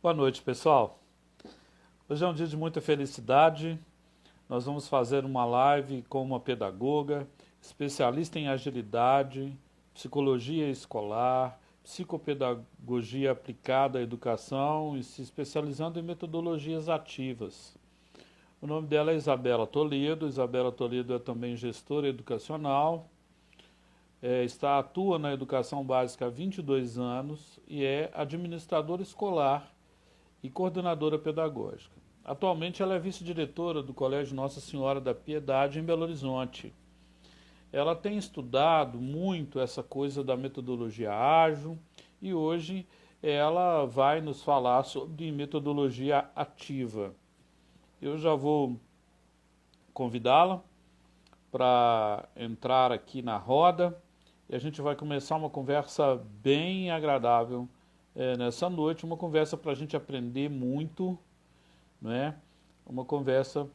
Boa noite, pessoal. Hoje é um dia de muita felicidade. Nós vamos fazer uma live com uma pedagoga, especialista em agilidade, psicologia escolar, psicopedagogia aplicada à educação e se especializando em metodologias ativas. O nome dela é Isabela Toledo. Isabela Toledo é também gestora educacional, atua na educação básica há 22 anos e é administradora escolar e coordenadora pedagógica. Atualmente ela é vice-diretora do Colégio Nossa Senhora da Piedade em Belo Horizonte. Ela tem estudado muito essa coisa da metodologia ágil e hoje ela vai nos falar sobre metodologia ativa. Eu já vou convidá-la para entrar aqui na roda e a gente vai começar uma conversa bem agradável nessa noite, uma conversa para a gente aprender muito, não é? Uma conversa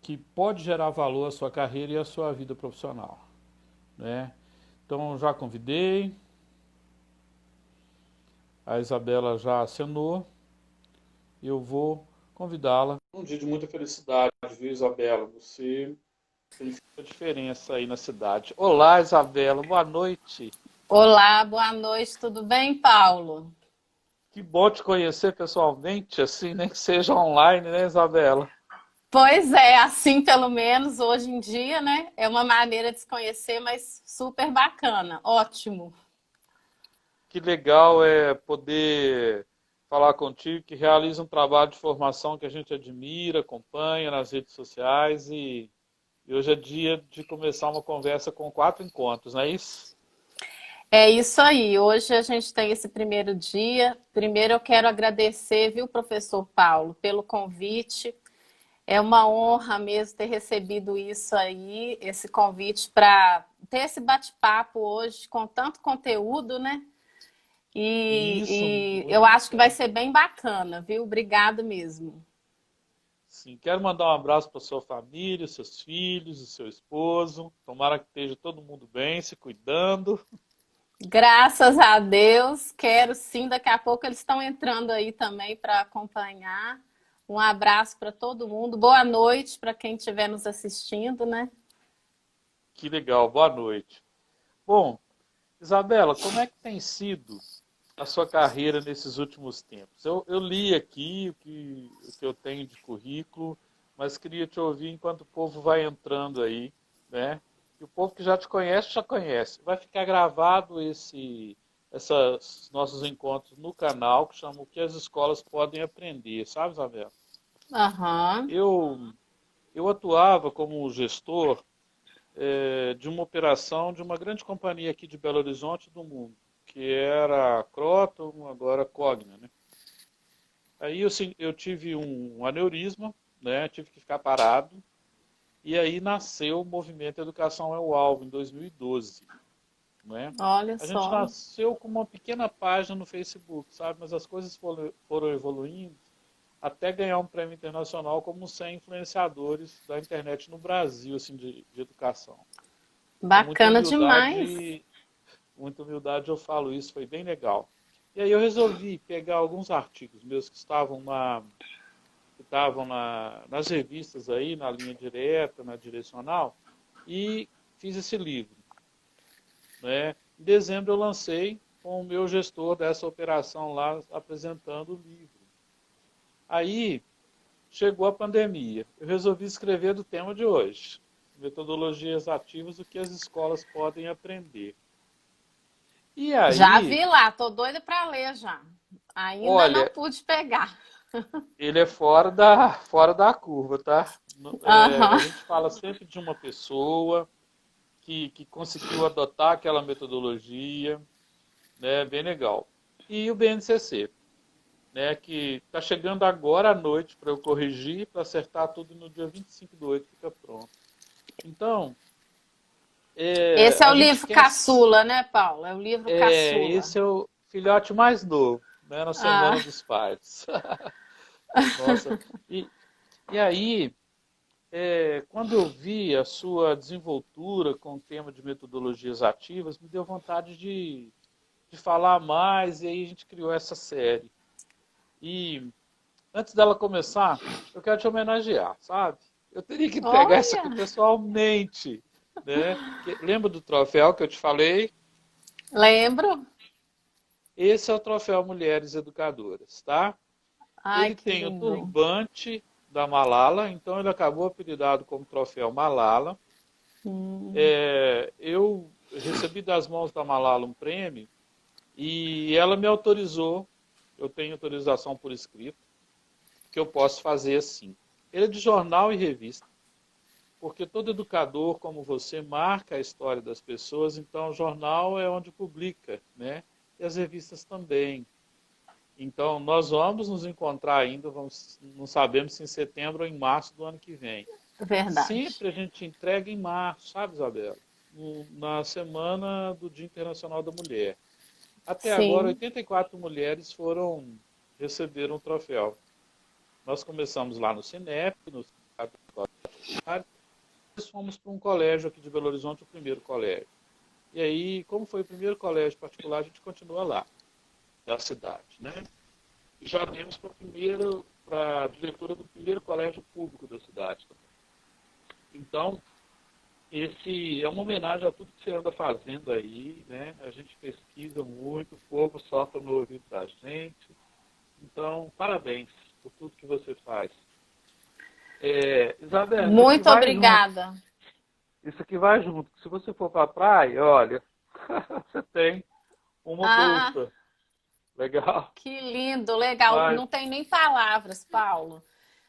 que pode gerar valor à sua carreira e à sua vida profissional, né? Então já convidei, a Isabela já acenou, eu vou convidá-la. Um dia de muita felicidade, viu, Isabela? Você tem feito a diferença aí na cidade. Olá, Isabela, boa noite. Olá, boa noite, tudo bem, Paulo? Que bom te conhecer pessoalmente, assim, nem que seja online, né, Isabela? Pois é, assim pelo menos hoje em dia, né? É uma maneira de se conhecer, mas super bacana, ótimo. Que legal é poder falar contigo, que realiza um trabalho de formação que a gente admira, acompanha nas redes sociais e hoje é dia de começar uma conversa com 4 encontros, não é isso? É isso aí, hoje a gente tem esse primeiro dia. Primeiro eu quero agradecer, viu, professor Paulo, pelo convite. É uma honra mesmo ter recebido isso aí, esse convite para ter esse bate-papo hoje com tanto conteúdo, né? Isso, E eu muito acho que vai bacana. ser bem bacana, viu? Obrigado mesmo. Sim, quero mandar um abraço para sua família, seus filhos, o seu esposo. Tomara que esteja todo mundo bem, se cuidando. Graças a Deus, quero sim. Daqui a pouco eles estão entrando aí também para acompanhar. Um abraço para todo mundo. Boa noite para quem estiver nos assistindo, né? Que legal, boa noite. Bom, Isabela, como é que tem sido a sua carreira nesses últimos tempos? Eu li aqui o que eu tenho de currículo, mas queria te ouvir enquanto o povo vai entrando aí, né? E o povo que já te conhece, já conhece. Vai ficar gravado esses nossos encontros no canal, que chama O que as Escolas Podem Aprender, sabe, Isabela? Aham. Eu, eu atuava como gestor de uma operação de uma grande companhia aqui de Belo Horizonte do mundo, que era a Croton, agora Cogna, né? Aí eu tive um aneurisma, né? Tive que ficar parado. E aí nasceu o movimento Educação é o Alvo, em 2012, né? Olha A gente só. nasceu com uma pequena página no Facebook, sabe? Mas as coisas foram evoluindo até ganhar um prêmio internacional como 100 influenciadores da internet no Brasil, assim, de educação. Com Bacana demais. muita humildade eu falo isso, foi bem legal. E aí eu resolvi pegar alguns artigos meus que estavam nas revistas aí, na linha direta, na direcional, e fiz esse livro, né? Em dezembro eu lancei com o meu gestor dessa operação lá apresentando o livro. Aí chegou a pandemia. Eu resolvi escrever do tema de hoje. Metodologias ativas, o que as escolas podem aprender. E Já aí, vi lá, tô doida para ler já. Ainda não olha, pude pegar. ele é fora da curva, tá? A Aham. gente fala sempre de uma pessoa que conseguiu adotar aquela metodologia, né? Bem legal. E o BNCC, né? Que está chegando agora à noite para eu corrigir, para acertar tudo no dia 25/8 fica pronto. Então, Esse é o a gente livro quer. caçula, né, Paulo? É o livro caçula. Esse é o filhote mais novo, né? Na Ah, Semana dos Pais. Nossa. E, e aí, quando eu vi a sua desenvoltura com o tema de metodologias ativas, me deu vontade de falar mais, e aí a gente criou essa série. E antes dela começar, eu quero te homenagear, sabe? Eu teria que entregar isso aqui Olha, pessoalmente, né? Lembra do troféu que eu te falei? lembro. Esse é o troféu Mulheres Educadoras, tá? Ai, Ele que tem o lindo. turbante da Malala, então ele acabou apelidado como troféu Malala. Hum, Eu recebi das mãos da Malala um prêmio e ela me autorizou, eu tenho autorização por escrito, que eu posso fazer assim. Ele é de jornal e revista, porque todo educador como você marca a história das pessoas, então o jornal é onde publica, né? E as revistas também. Então nós vamos nos encontrar ainda, não sabemos se em setembro ou em março do ano que vem. verdade. Sempre a gente entrega em março, sabe, Isabela? Na semana do Dia Internacional da Mulher. Até agora, Sim. 84 mulheres receberam o troféu. Nós começamos lá no Cinep, no depois fomos para um colégio aqui de Belo Horizonte, o primeiro colégio. E aí, como foi o primeiro colégio particular, a gente continua lá, da cidade, né? E já demos para a diretora do primeiro colégio público da cidade. Então, esse é uma homenagem a tudo que você anda fazendo aí, né? A gente pesquisa muito, o povo sopra no ouvido da gente. Então, parabéns por tudo que você faz. Isabel, isso aqui Muito vai junto. obrigada. Isso aqui vai junto. Se você for para a praia, olha, você tem uma Ah, bolsa. Legal. que lindo, legal. Mas, Não tem nem palavras, Paulo,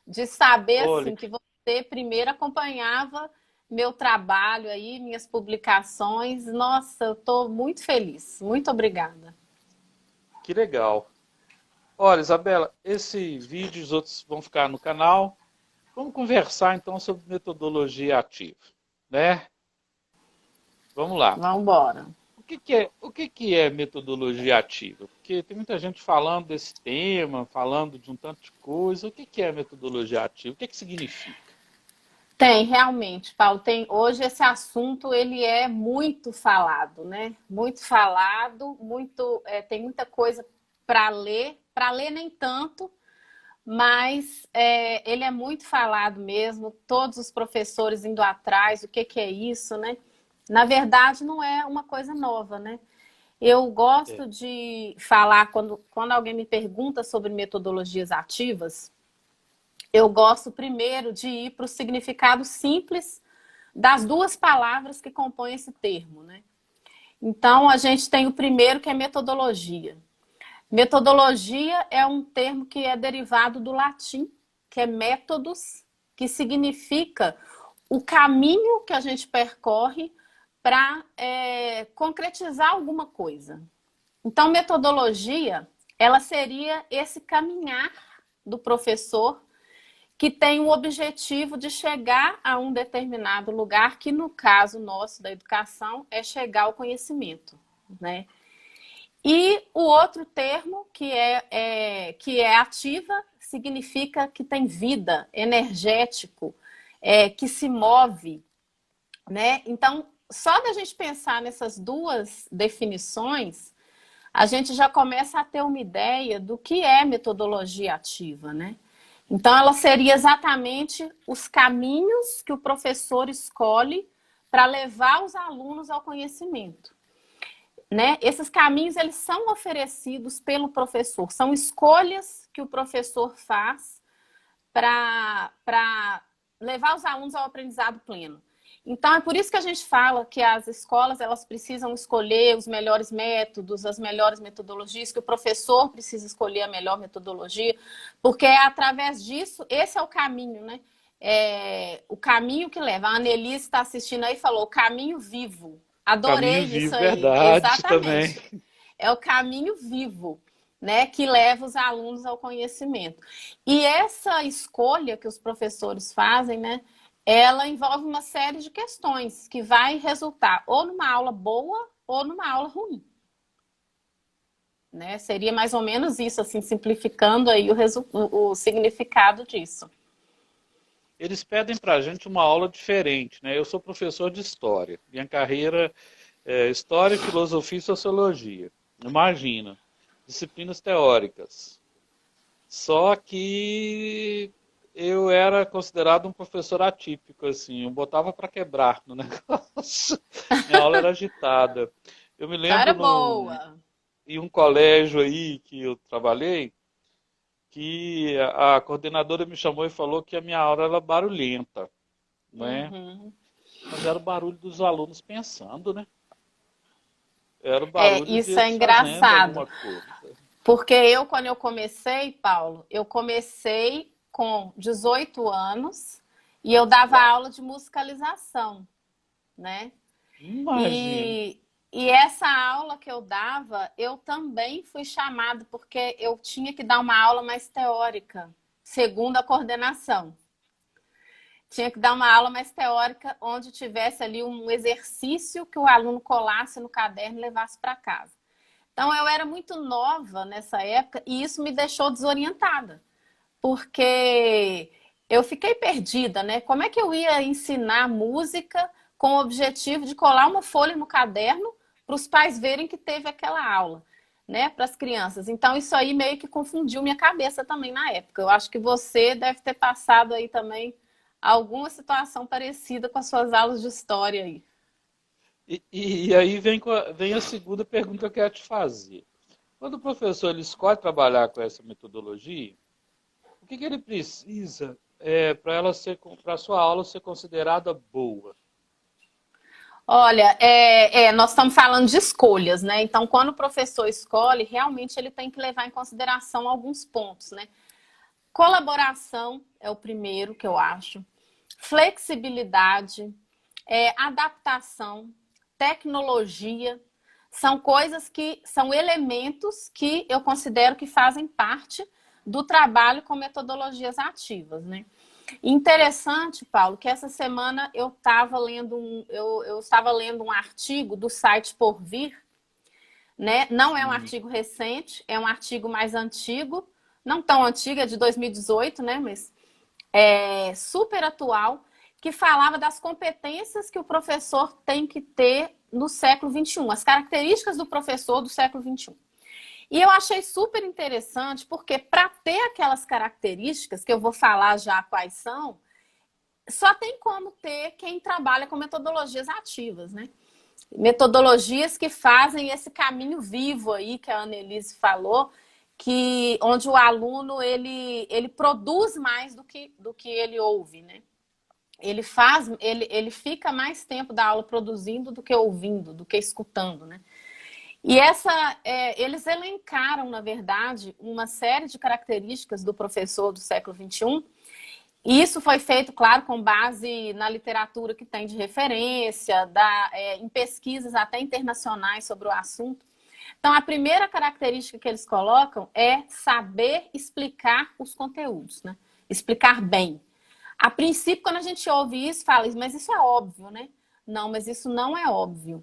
de saber olha, assim que você primeiro acompanhava meu trabalho aí, minhas publicações. Nossa, eu estou muito feliz. Muito obrigada. que legal. Olha, Isabela, esse vídeo e os outros vão ficar no canal. Vamos conversar então sobre metodologia ativa, né? Vamos lá. Vamos embora. O que é metodologia ativa? Porque tem muita gente falando desse tema, falando de um tanto de coisa. O que é metodologia ativa? O que significa? Tem, realmente, Paulo, tem, hoje esse assunto ele é muito falado, né? Muito falado, tem muita coisa para ler nem tanto, mas ele é muito falado mesmo, todos os professores indo atrás, o que que é isso, né? Na verdade, não é uma coisa nova, né? Eu É, gosto de falar, quando alguém me pergunta sobre metodologias ativas, eu gosto primeiro de ir para o significado simples das duas palavras que compõem esse termo, né? Então, a gente tem o primeiro, que é metodologia. Metodologia é um termo que é derivado do latim, que é métodos, que significa o caminho que a gente percorre para concretizar alguma coisa. Então, metodologia, ela seria esse caminhar do professor que tem o objetivo de chegar a um determinado lugar, que no caso nosso da educação é chegar ao conhecimento, né? E o outro termo, que é ativa, significa que tem vida, energético, que se move, né? Então, só da gente pensar nessas duas definições, a gente já começa a ter uma ideia do que é metodologia ativa, né? Então, ela seria exatamente os caminhos que o professor escolhe para levar os alunos ao conhecimento, né? Esses caminhos eles são oferecidos pelo professor, são escolhas que o professor faz para levar os alunos ao aprendizado pleno. Então é por isso que a gente fala que as escolas elas precisam escolher os melhores métodos, as melhores metodologias, que o professor precisa escolher a melhor metodologia, porque é através disso, esse é o caminho, né? O caminho que leva. A Annelise está assistindo aí e falou, o caminho vivo. caminho Adorei isso vivo, aí, verdade também. exatamente. É o caminho vivo, né, que leva os alunos ao conhecimento. E essa escolha que os professores fazem, né, ela envolve uma série de questões que vai resultar ou numa aula boa ou numa aula ruim. Né? Seria mais ou menos isso, assim, simplificando aí o significado disso. Eles pedem para a gente uma aula diferente, né? Eu sou professor de história. Minha carreira é história, filosofia e sociologia. Imagina, disciplinas teóricas. Só que eu era considerado um professor atípico, assim, eu botava para quebrar no negócio. Minha aula era agitada. Eu me Então era lembro boa. em um colégio aí que eu trabalhei, que a coordenadora me chamou e falou que a minha aula era barulhenta, né? Uhum. Mas era o barulho dos alunos pensando, né? Era o É, barulho isso é deles fazendo engraçado. alguma coisa. Porque eu, quando eu comecei, Paulo, eu comecei com 18 anos e eu dava Uau! aula de musicalização, né? Imagino. E essa aula que eu dava, eu também fui chamada porque eu tinha que dar uma aula mais teórica, segundo a coordenação. Tinha que dar uma aula mais teórica, onde tivesse ali um exercício que o aluno colasse no caderno e levasse para casa. Então, eu era muito nova nessa época e isso me deixou desorientada, porque eu fiquei perdida, né? Como é que eu ia ensinar música com o objetivo de colar uma folha no caderno para os pais verem que teve aquela aula, né? Para as crianças. Então, isso aí meio que confundiu minha cabeça também na época. Eu acho que você deve ter passado aí também alguma situação parecida com as suas aulas de história aí. E aí vem a segunda pergunta que eu quero te fazer. Quando o professor ele escolhe trabalhar com essa metodologia, o que ele precisa para a sua aula ser considerada boa? Olha, nós estamos falando de escolhas, né? Então, quando o professor escolhe, realmente ele tem que levar em consideração alguns pontos, né? Colaboração é o primeiro que eu acho. Flexibilidade, adaptação, tecnologia, são coisas que são elementos que eu considero que fazem parte do trabalho com metodologias ativas, né? Interessante, Paulo, que essa semana eu estava lendo um artigo do site Porvir, né? Não é um Hum, artigo recente, é um artigo mais antigo, não tão antigo, é de 2018, né? Mas é super atual, que falava das competências que o professor tem que ter no século XXI, as características do professor do século XXI. E eu achei super interessante, porque para ter aquelas características, que eu vou falar já quais são, só tem como ter quem trabalha com metodologias ativas, né? Metodologias que fazem esse caminho vivo aí que a Annelise falou, que onde o aluno ele produz mais do que ele ouve, né? Ele fica mais tempo da aula produzindo do que ouvindo, do que escutando, né? E eles elencaram, na verdade, uma série de características do professor do século XXI. E isso foi feito, claro, com base na literatura que tem de referência, em pesquisas até internacionais sobre o assunto. Então, a primeira característica que eles colocam é saber explicar os conteúdos, né? Explicar bem. A princípio, quando a gente ouve isso, fala, mas isso é óbvio, né? Não, mas isso não é óbvio,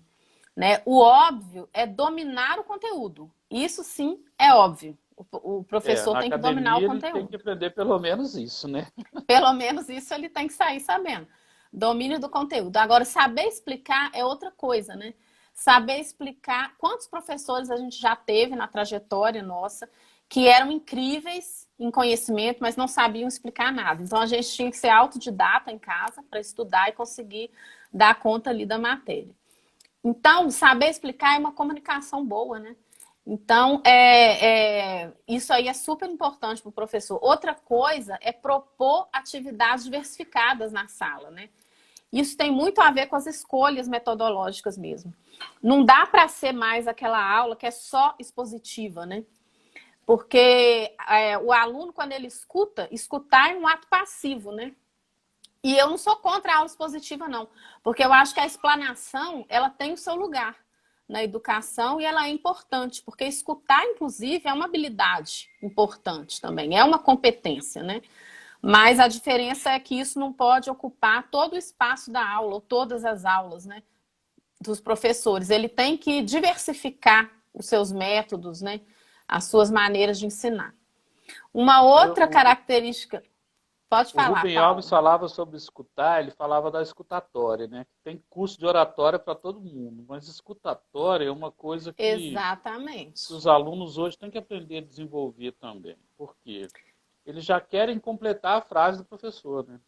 né? O óbvio é dominar o conteúdo. Isso sim é óbvio. O professor na tem que dominar o academia ele tem que conteúdo. aprender pelo menos isso, né? Pelo menos isso ele tem que sair sabendo. Domínio do conteúdo. Agora, saber explicar é outra coisa, né? Saber explicar quantos professores a gente já teve na trajetória nossa que eram incríveis em conhecimento, mas não sabiam explicar nada. Então a gente tinha que ser autodidata em casa para estudar e conseguir dar conta ali da matéria. Então, saber explicar é uma comunicação boa, né? Então, isso aí é super importante para o professor. Outra coisa é propor atividades diversificadas na sala, né? Isso tem muito a ver com as escolhas metodológicas mesmo. Não dá para ser mais aquela aula que é só expositiva, né? Porque o aluno, quando ele escuta, escutar é um ato passivo, né? E eu não sou contra a aula expositiva, não. Porque eu acho que a explanação, ela tem o seu lugar na educação e ela é importante. Porque escutar, inclusive, é uma habilidade importante também. É uma competência, né? Mas a diferença é que isso não pode ocupar todo o espaço da aula, ou todas as aulas, né? Dos professores. Ele tem que diversificar os seus métodos, né? As suas maneiras de ensinar. Uma outra Eu, característica... Pode O falar, Rubem Alves Paulo. falava sobre escutar, ele falava da escutatória, né? Tem curso de oratória para todo mundo, mas escutatória é uma coisa que Exatamente. os alunos hoje têm que aprender a desenvolver também. Por quê? Eles já querem completar a frase do professor, né?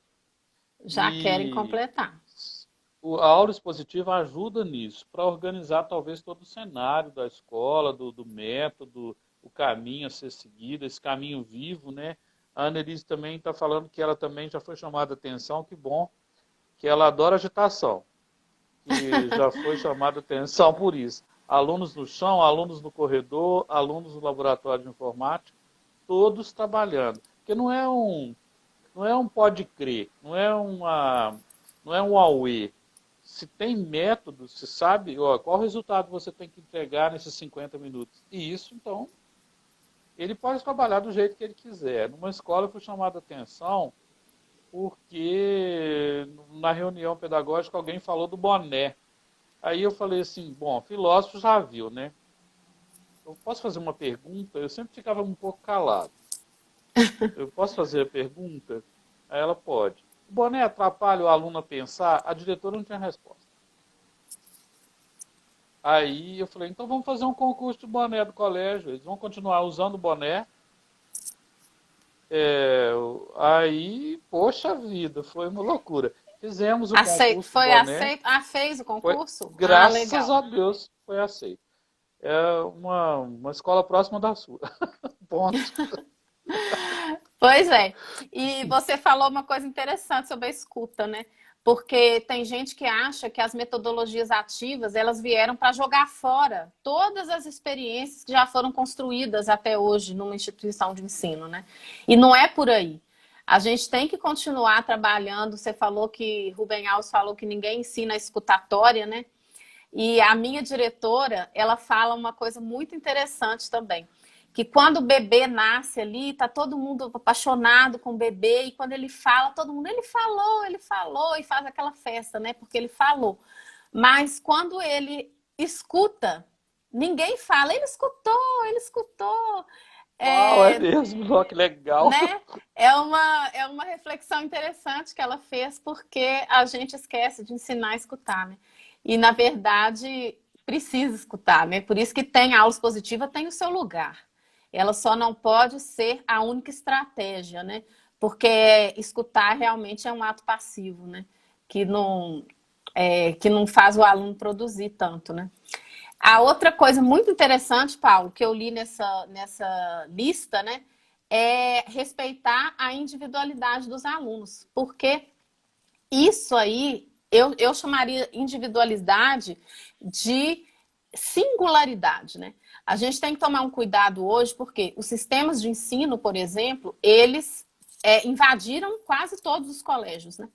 Já querem E completar. a aula expositiva ajuda nisso, para organizar talvez todo o cenário da escola, do método, o caminho a ser seguido, esse caminho vivo, né? A Annelise também está falando que ela também já foi chamada a atenção, que bom, que ela adora agitação, que já foi chamada a atenção por isso. Alunos no chão, alunos no corredor, alunos no laboratório de informática, todos trabalhando. Porque não é um pode crer, não é um auê. Se tem método, se sabe ó, qual resultado você tem que entregar nesses 50 minutos. E isso, então, ele pode trabalhar do jeito que ele quiser. Numa escola eu fui chamado a atenção porque na reunião pedagógica alguém falou do boné. Aí eu falei assim, bom, filósofo já viu, né? Eu posso fazer uma pergunta? Eu sempre ficava um pouco calado. Eu posso fazer a pergunta? Aí ela pode. O boné atrapalha o aluno a pensar? A diretora não tinha resposta. Aí eu falei, então vamos fazer um concurso de boné do colégio. Eles vão continuar usando o boné. É, aí, poxa vida, foi uma loucura. Fizemos o concurso de Foi boné. aceito? Ah, fez o Foi, concurso? Ah, graças legal. a Deus, foi aceito. É uma escola próxima da sua. Ponto. Pois é. E você falou uma coisa interessante sobre a escuta, né? Porque tem gente que acha que as metodologias ativas, elas vieram para jogar fora todas as experiências que já foram construídas até hoje numa instituição de ensino, né? E não é por aí. A gente tem que continuar trabalhando. Você falou que, Rubem Alves falou que ninguém ensina a escutatória, né? E a minha diretora, ela fala uma coisa muito interessante também, que quando o bebê nasce ali, tá todo mundo apaixonado com o bebê, e quando ele fala, todo mundo, ele falou, e faz aquela festa, né? Porque ele falou. Mas quando ele escuta, ninguém fala, ele escutou. Uau, é É, mesmo? Ó, que legal. né? É uma reflexão interessante que ela fez, porque a gente esquece de ensinar a escutar, né? E, na verdade, precisa escutar, né? Por isso que tem aula expositiva, tem o seu lugar. Ela só não pode ser a única estratégia, né? Porque escutar realmente é um ato passivo, né? Que não faz o aluno produzir tanto, né? A outra coisa muito interessante, Paulo, que eu li nessa lista, né, é respeitar a individualidade dos alunos. Porque isso aí, eu chamaria individualidade de singularidade, né? A gente tem que tomar um cuidado hoje, porque os sistemas de ensino, por exemplo, eles invadiram quase todos os colégios, né?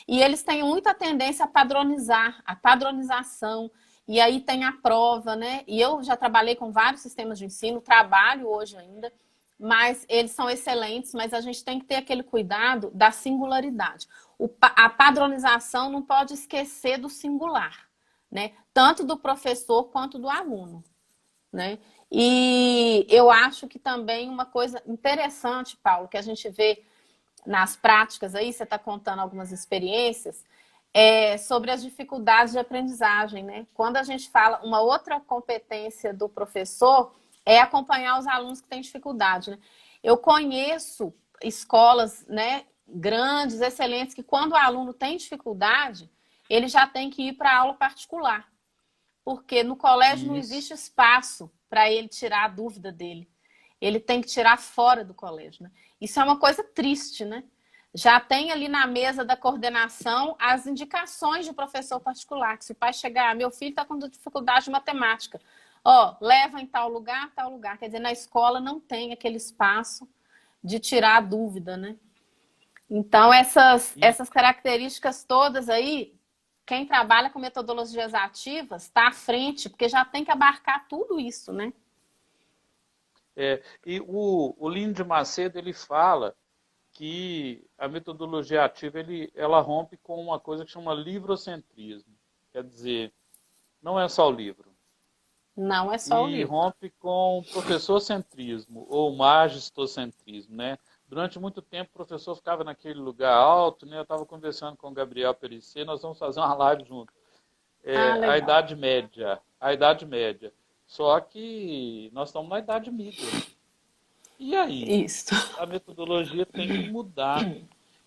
E eles têm muita tendência a padronizar, a padronização, e aí tem a prova, né? E eu já trabalhei com vários sistemas de ensino, trabalho hoje ainda, mas eles são excelentes, mas a gente tem que ter aquele cuidado da singularidade. A padronização não pode esquecer do singular, né? Tanto do professor quanto do aluno, né? E eu acho que também uma coisa interessante, Paulo, que a gente vê nas práticas aí, você está contando algumas experiências, sobre as dificuldades de aprendizagem, né? Quando a gente fala, uma outra competência do professor é acompanhar os alunos que têm dificuldade, né? Eu conheço escolas, né, grandes, excelentes, que quando o aluno tem dificuldade, ele já tem que ir para aula particular, porque no colégio não Isso. existe espaço para ele tirar a dúvida dele. Ele tem que tirar fora do colégio, né? Isso é uma coisa triste, né? Já tem ali na mesa da coordenação as indicações de professor particular, que se o pai chegar, meu filho está com dificuldade de matemática, ó, leva em tal lugar, tal lugar. Quer dizer, na escola não tem aquele espaço de tirar a dúvida, né? Então, E, essas características todas aí, quem trabalha com metodologias ativas está à frente, porque já tem que abarcar tudo isso, né? e o Lino de Macedo, ele fala que a metodologia ativa ela rompe com uma coisa que chama livrocentrismo. Quer dizer, não é só o livro. Não é só o E livro. rompe com professorcentrismo ou magistocentrismo, né? durante muito tempo o professor ficava naquele lugar alto, né? Eu estava conversando com o Gabriel Perissé, nós vamos fazer uma live junto. Ah, A legal. Idade Média, a Idade Média. Só que nós estamos na Idade Média. E aí? Isso. A metodologia tem que mudar.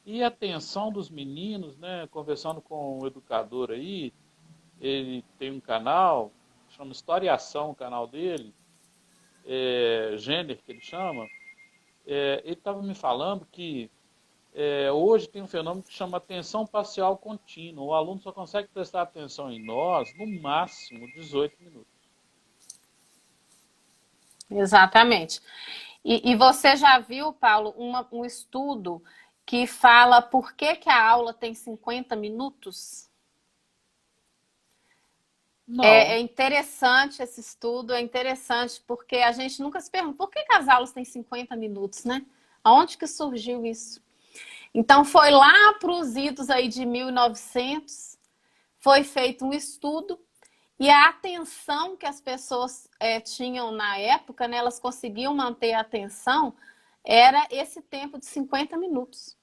E a atenção dos meninos, né? Conversando com um educador aí, ele tem um canal, chama História e Ação, o canal dele, Gêner, que ele chama. Ele estava me falando que hoje tem um fenômeno que chama atenção parcial contínua. O aluno só consegue prestar atenção em nós, no máximo, 18 minutos. Exatamente. E você já viu, Paulo, um estudo que fala por que a aula tem 50 minutos? É Não. interessante esse estudo, é interessante porque a gente nunca se pergunta por que as aulas têm 50 minutos, né? Aonde que surgiu isso? Então foi lá para os idos aí de 1900, foi feito um estudo e a atenção que as pessoas tinham na época, né, elas conseguiam manter a atenção, era esse tempo de 50 minutos.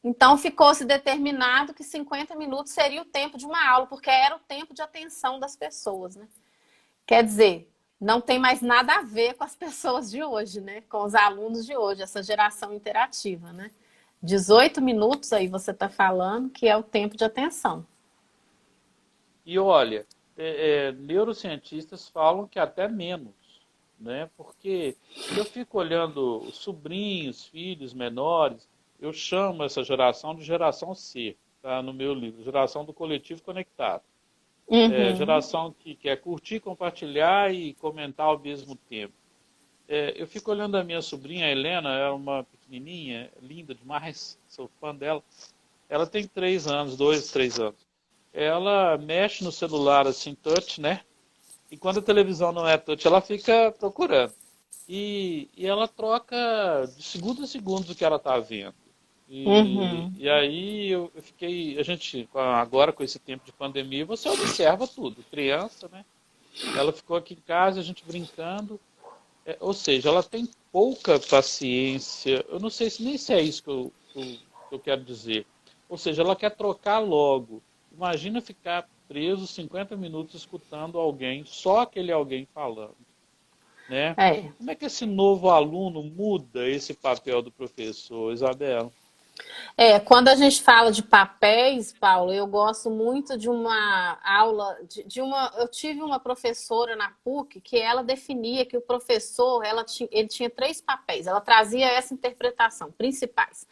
Então ficou-se determinado que 50 minutos seria o tempo de uma aula, porque era o tempo de atenção das pessoas, né? Quer dizer, não tem mais nada a ver com as pessoas de hoje, né? Com os alunos de hoje, essa geração interativa, né? 18 minutos aí você está falando que é o tempo de atenção. E olha, neurocientistas falam que até menos, né? Porque eu fico olhando os sobrinhos, filhos menores, eu chamo essa geração de geração C, tá? No meu livro, geração do coletivo conectado. Uhum. Geração que quer curtir, compartilhar e comentar ao mesmo tempo. Eu fico olhando a minha sobrinha, a Helena, ela é uma pequenininha, linda demais, sou fã dela. Ela tem 3 anos, 2, 3 anos. Ela mexe no celular assim, touch, né? E quando a televisão não é touch, ela fica procurando. E ela troca de segundo a segundo o que ela está vendo. Uhum. E aí eu fiquei, a gente, agora com esse tempo de pandemia, você observa tudo. Criança, né? Ela ficou aqui em casa, a gente brincando. Ou seja, ela tem pouca paciência. Eu não sei se nem se é isso que eu quero dizer. Ou seja, ela quer trocar logo. Imagina ficar preso 50 minutos escutando alguém, só aquele alguém falando, né? É. Como é que esse novo aluno muda esse papel do professor, Isabela? Quando a gente fala de papéis, Paulo, eu gosto muito de uma aula, eu tive uma professora na PUC que ela definia que o professor, ele tinha 3 papéis, ela trazia essa interpretação, principais.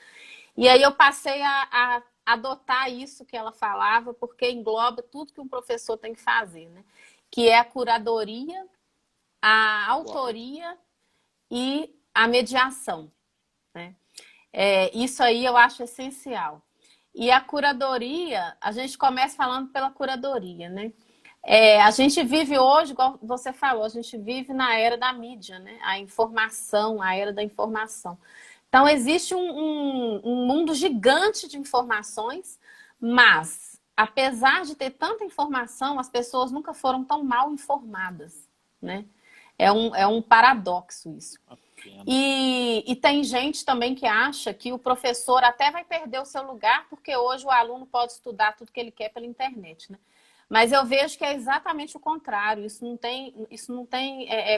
E aí eu passei a adotar isso que ela falava, porque engloba tudo que um professor tem que fazer, né? Que é a curadoria, a Uau. autoria e a mediação, né? Isso aí eu acho essencial. E a curadoria, a gente começa falando pela curadoria, né? A gente vive hoje, igual você falou, a gente vive na era da mídia, né? A informação, a era da informação. Então, existe um mundo gigante de informações, mas, apesar de ter tanta informação, as pessoas nunca foram tão mal informadas, né? É um paradoxo isso. Uma pena. E tem gente também que acha que o professor até vai perder o seu lugar, porque hoje o aluno pode estudar tudo que ele quer pela internet, né? Mas eu vejo que é exatamente o contrário, isso não tem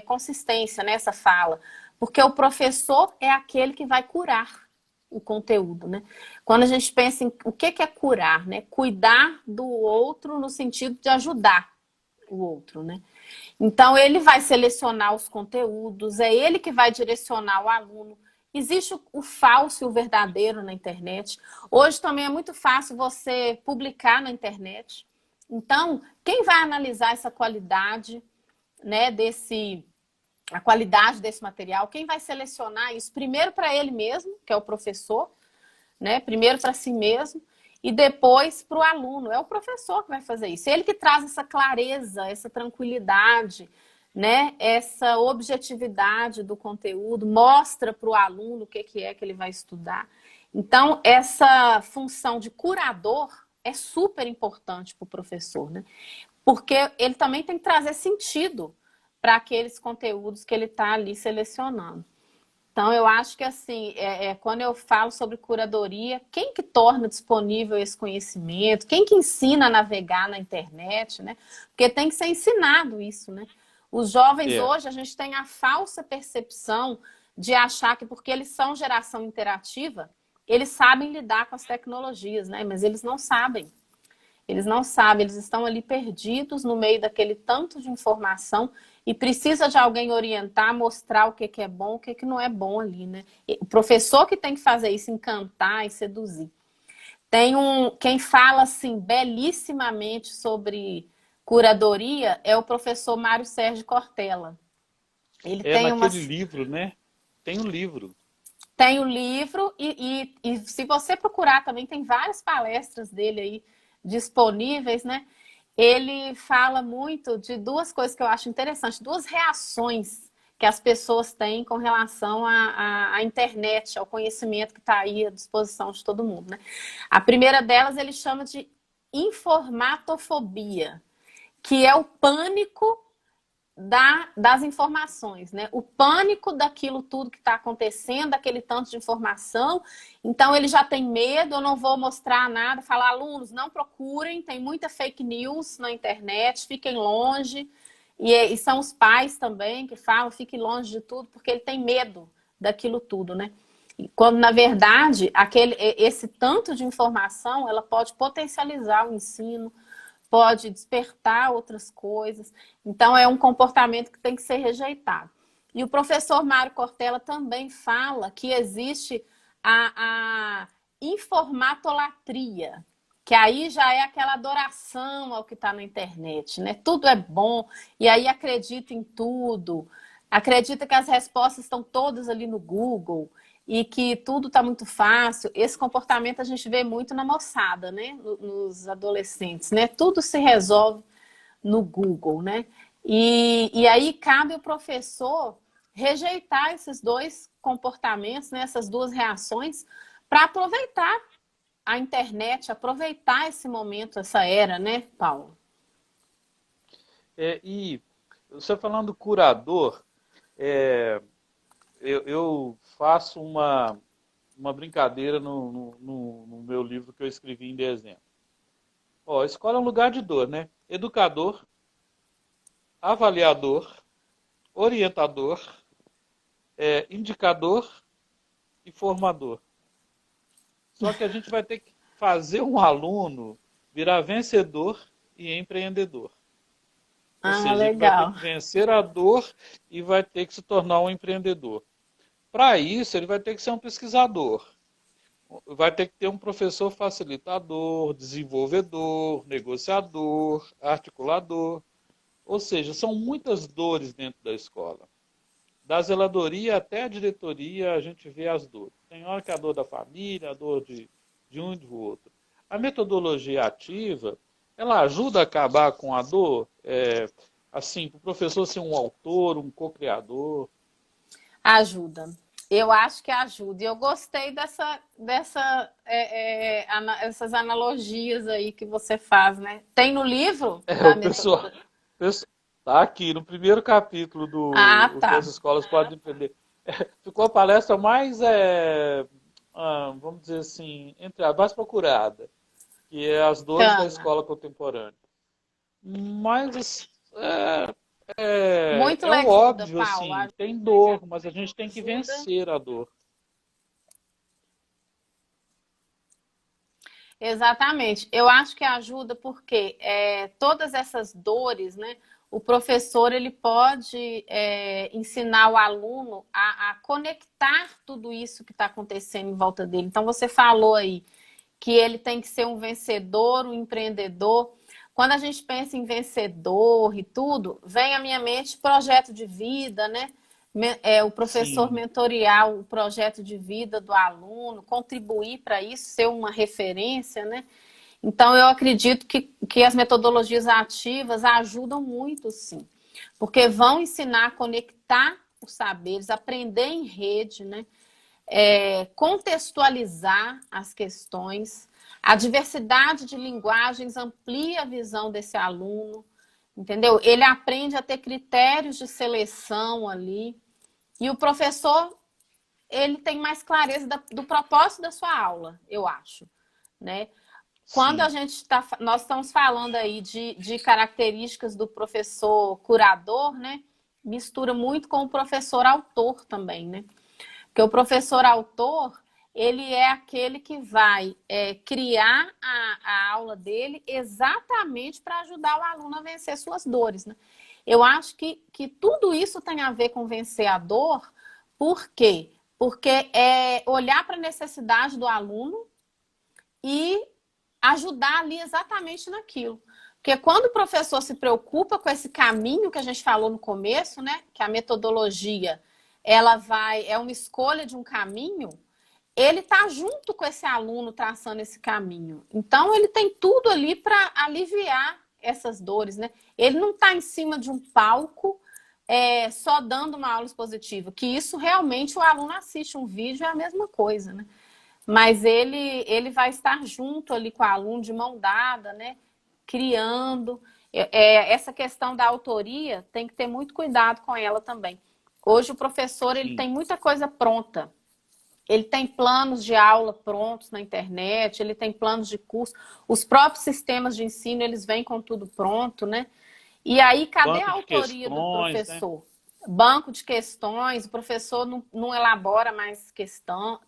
consistência nessa fala, porque o professor é aquele que vai curar o conteúdo, né? Quando a gente pensa em o que é curar, né? Cuidar do outro no sentido de ajudar o outro, né? Então, ele vai selecionar os conteúdos, é ele que vai direcionar o aluno. Existe o falso e o verdadeiro na internet. Hoje também é muito fácil você publicar na internet. Então, quem vai analisar essa qualidade, né, a qualidade desse material, quem vai selecionar isso? Primeiro para ele mesmo, que é o professor, né? Primeiro para si mesmo e depois para o aluno. É o professor que vai fazer isso. Ele que traz essa clareza, essa tranquilidade, né? Essa objetividade do conteúdo, mostra para o aluno o que é que ele vai estudar. Então, essa função de curador é super importante para o professor, né? Porque ele também tem que trazer sentido para aqueles conteúdos que ele está ali selecionando. Então, eu acho que assim, quando eu falo sobre curadoria, quem que torna disponível esse conhecimento? Quem que ensina a navegar na internet, né? Porque tem que ser ensinado isso, né? Os jovens É, hoje, a gente tem a falsa percepção de achar que porque eles são geração interativa, eles sabem lidar com as tecnologias, né? Mas eles não sabem. Eles não sabem, eles estão ali perdidos no meio daquele tanto de informação e precisa de alguém orientar, mostrar o que é bom, o que não é bom ali, né? O professor que tem que fazer isso, encantar e seduzir. Quem fala assim belíssimamente sobre curadoria é o professor Mário Sérgio Cortella. Ele é tem naquele umas livro, né? Tem um livro. Tem o livro e se você procurar também, tem várias palestras dele aí disponíveis, né? Ele fala muito de duas coisas que eu acho interessantes, duas reações que as pessoas têm com relação à internet, ao conhecimento que está aí à disposição de todo mundo, né? A primeira delas ele chama de informatofobia, que é o pânico das informações, né? O pânico daquilo tudo que está acontecendo, daquele tanto de informação. Então ele já tem medo, eu não vou mostrar nada, falar, alunos, não procurem, tem muita fake news na internet, fiquem longe. E são os pais também que falam, fiquem longe de tudo, porque ele tem medo daquilo tudo, né? E quando, na verdade, esse tanto de informação, ela pode potencializar o ensino, pode despertar outras coisas. Então, é um comportamento que tem que ser rejeitado. E o professor Mário Cortella também fala que existe a informatolatria, que aí já é aquela adoração ao que está na internet, né? Tudo é bom, e aí acredita em tudo, acredita que as respostas estão todas ali no Google e que tudo está muito fácil. Esse comportamento a gente vê muito na moçada, né? Nos adolescentes, né? Tudo se resolve no Google, né? E aí cabe o professor rejeitar esses dois comportamentos, né? Essas duas reações, para aproveitar a internet, aproveitar esse momento, essa era, né, Paulo? E você falando curador, é, eu faço uma brincadeira no meu livro que eu escrevi em dezembro. Ó, a escola é um lugar de dor, né? Educador, avaliador, orientador, indicador e formador. Só que a gente vai ter que fazer um aluno virar vencedor e empreendedor. Ou Ah, seja, ele vai ter legal. que vencer a dor e vai ter que se tornar um empreendedor. Para isso, ele vai ter que ser um pesquisador. Vai ter que ter um professor facilitador, desenvolvedor, negociador, articulador. Ou seja, são muitas dores dentro da escola. Da zeladoria até a diretoria, a gente vê as dores. Tem hora que é a dor da família, a dor de um e do outro. A metodologia ativa, ela ajuda a acabar com a dor, assim, para o professor ser um autor, um co-criador. Ajuda. Eu acho que ajuda. E eu gostei essas analogias aí que você faz, né? Tem no livro da O pessoal, metodologia? está aqui no primeiro capítulo Ah, do O que tá. as escolas podem aprender. Ficou a palestra mais, vamos dizer assim, entre as mais procurada, que é as dores da Bacana. escola contemporânea. Mas Muito é o ajuda, óbvio, Paulo. assim, tem dor, mas a gente tem que Ajuda. vencer a dor. Exatamente. Eu acho que ajuda porque todas essas dores, né? O professor ele pode ensinar o aluno a conectar tudo isso que está acontecendo em volta dele. Então você falou aí que ele tem que ser um vencedor, um empreendedor. Quando a gente pensa em vencedor e tudo, vem à minha mente projeto de vida, né? O professor Sim, mentoriar o projeto de vida do aluno, contribuir para isso, ser uma referência, né? Então, eu acredito que as metodologias ativas ajudam muito, sim, porque vão ensinar a conectar os saberes, aprender em rede, né? Contextualizar as questões. A diversidade de linguagens amplia a visão desse aluno, entendeu? Ele aprende a ter critérios de seleção ali. E o professor ele tem mais clareza do propósito da sua aula, eu acho, né? Quando Sim. nós estamos falando aí de características do professor curador, né? Mistura muito com o professor autor também, né? Porque o professor autor, ele é aquele que vai criar a aula dele exatamente para ajudar o aluno a vencer suas dores, né? Eu acho que tudo isso tem a ver com vencer a dor, por quê? Porque é olhar para a necessidade do aluno e ajudar ali exatamente naquilo. Porque quando o professor se preocupa com esse caminho que a gente falou no começo, né? Que a metodologia é uma escolha de um caminho, ele está junto com esse aluno traçando esse caminho. Então, ele tem tudo ali para aliviar essas dores, né? Ele não está em cima de um palco só dando uma aula expositiva, que isso realmente o aluno assiste um vídeo, é a mesma coisa, né? Mas ele vai estar junto ali com o aluno, de mão dada, né? Criando. Essa questão da autoria tem que ter muito cuidado com ela também. Hoje o professor ele Sim. tem muita coisa pronta. Ele tem planos de aula prontos na internet, ele tem planos de curso. Os próprios sistemas de ensino, eles vêm com tudo pronto, né? E aí, cadê a Banco de autoria do questões, né? professor? Banco de questões, o professor não elabora mais questão